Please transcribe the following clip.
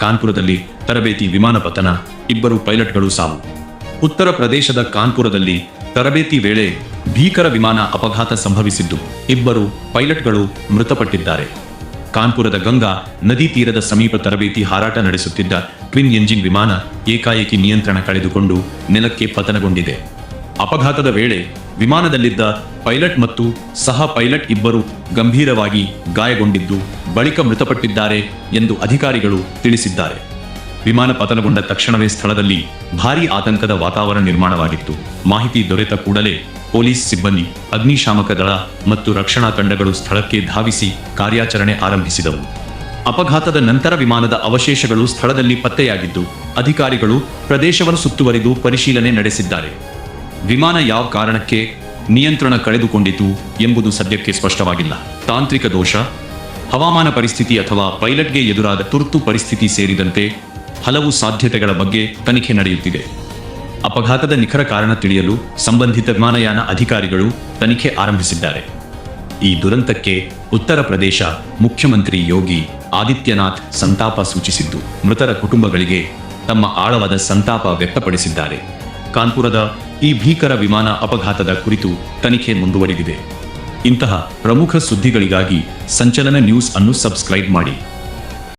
ಕಾನ್ಪುರದಲ್ಲಿ ತರಬೇತಿ ವಿಮಾನ ಪತನ, 2 ಪೈಲಟ್ಗಳು ಸಾವು. ಉತ್ತರ ಪ್ರದೇಶದ ಕಾನ್ಪುರದಲ್ಲಿ ತರಬೇತಿ ವೇಳೆ ಭೀಕರ ವಿಮಾನ ಅಪಘಾತ ಸಂಭವಿಸಿದ್ದು 2 ಪೈಲಟ್ಗಳು ಮೃತಪಟ್ಟಿದ್ದಾರೆ. ಕಾನ್ಪುರದ ಗಂಗಾ ನದಿ ತೀರದ ಸಮೀಪ ತರಬೇತಿ ಹಾರಾಟ ನಡೆಸುತ್ತಿದ್ದ ಟ್ವಿನ್ ಎಂಜಿನ್ ವಿಮಾನ ಏಕಾಏಕಿ ನಿಯಂತ್ರಣ ಕಳೆದುಕೊಂಡು ನೆಲಕ್ಕೆ ಪತನಗೊಂಡಿದೆ. ಅಪಘಾತದ ವೇಳೆ ವಿಮಾನದಲ್ಲಿದ್ದ ಪೈಲಟ್ ಮತ್ತು ಸಹ ಪೈಲಟ್ 2 ಗಂಭೀರವಾಗಿ ಗಾಯಗೊಂಡಿದ್ದು ಬಳಿಕ ಮೃತಪಟ್ಟಿದ್ದಾರೆ ಎಂದು ಅಧಿಕಾರಿಗಳು ತಿಳಿಸಿದ್ದಾರೆ. ವಿಮಾನ ಪತನಗೊಂಡ ತಕ್ಷಣವೇ ಸ್ಥಳದಲ್ಲಿ ಭಾರೀ ಆತಂಕದ ವಾತಾವರಣ ನಿರ್ಮಾಣವಾಗಿತ್ತು. ಮಾಹಿತಿ ದೊರೆತ ಕೂಡಲೇ ಪೊಲೀಸ್ ಸಿಬ್ಬಂದಿ, ಅಗ್ನಿಶಾಮಕ ದಳ ಮತ್ತು ರಕ್ಷಣಾ ತಂಡಗಳು ಸ್ಥಳಕ್ಕೆ ಧಾವಿಸಿ ಕಾರ್ಯಾಚರಣೆ ಆರಂಭಿಸಿದವು. ಅಪಘಾತದ ನಂತರ ವಿಮಾನದ ಅವಶೇಷಗಳು ಸ್ಥಳದಲ್ಲಿ ಪತ್ತೆಯಾಗಿದ್ದು ಅಧಿಕಾರಿಗಳು ಪ್ರದೇಶವನ್ನು ಸುತ್ತುವರಿದು ಪರಿಶೀಲನೆ ನಡೆಸಿದ್ದಾರೆ. ವಿಮಾನ ಯಾವ ಕಾರಣಕ್ಕೆ ನಿಯಂತ್ರಣ ಕಳೆದುಕೊಂಡಿತು ಎಂಬುದು ಸದ್ಯಕ್ಕೆ ಸ್ಪಷ್ಟವಾಗಿಲ್ಲ. ತಾಂತ್ರಿಕ ದೋಷ, ಹವಾಮಾನ ಪರಿಸ್ಥಿತಿ ಅಥವಾ ಪೈಲಟ್ಗೆ ಎದುರಾದ ತುರ್ತು ಪರಿಸ್ಥಿತಿ ಸೇರಿದಂತೆ ಹಲವು ಸಾಧ್ಯತೆಗಳ ಬಗ್ಗೆ ತನಿಖೆ ನಡೆಯುತ್ತಿದೆ. ಅಪಘಾತದ ನಿಖರ ಕಾರಣ ತಿಳಿಯಲು ಸಂಬಂಧಿತ ವಿಮಾನಯಾನ ಅಧಿಕಾರಿಗಳು ತನಿಖೆ ಆರಂಭಿಸಿದ್ದಾರೆ. ಈ ದುರಂತಕ್ಕೆ ಉತ್ತರ ಪ್ರದೇಶ ಮುಖ್ಯಮಂತ್ರಿ ಯೋಗಿ ಆದಿತ್ಯನಾಥ್ ಸಂತಾಪ ಸೂಚಿಸಿದ್ದು ಮೃತರ ಕುಟುಂಬಗಳಿಗೆ ತಮ್ಮ ಆಳವಾದ ಸಂತಾಪ ವ್ಯಕ್ತಪಡಿಸಿದ್ದಾರೆ. ಕಾನ್ಪುರದ ಈ ಭೀಕರ ವಿಮಾನ ಅಪಘಾತದ ಕುರಿತು ತನಿಖೆ ಮುಂದುವರಿದಿದೆ. ಇಂತಹ ಪ್ರಮುಖ ಸುದ್ದಿಗಳಿಗಾಗಿ ಸಂಚಲನ ನ್ಯೂಸ್ ಅನ್ನು ಸಬ್ಸ್ಕ್ರೈಬ್ ಮಾಡಿ.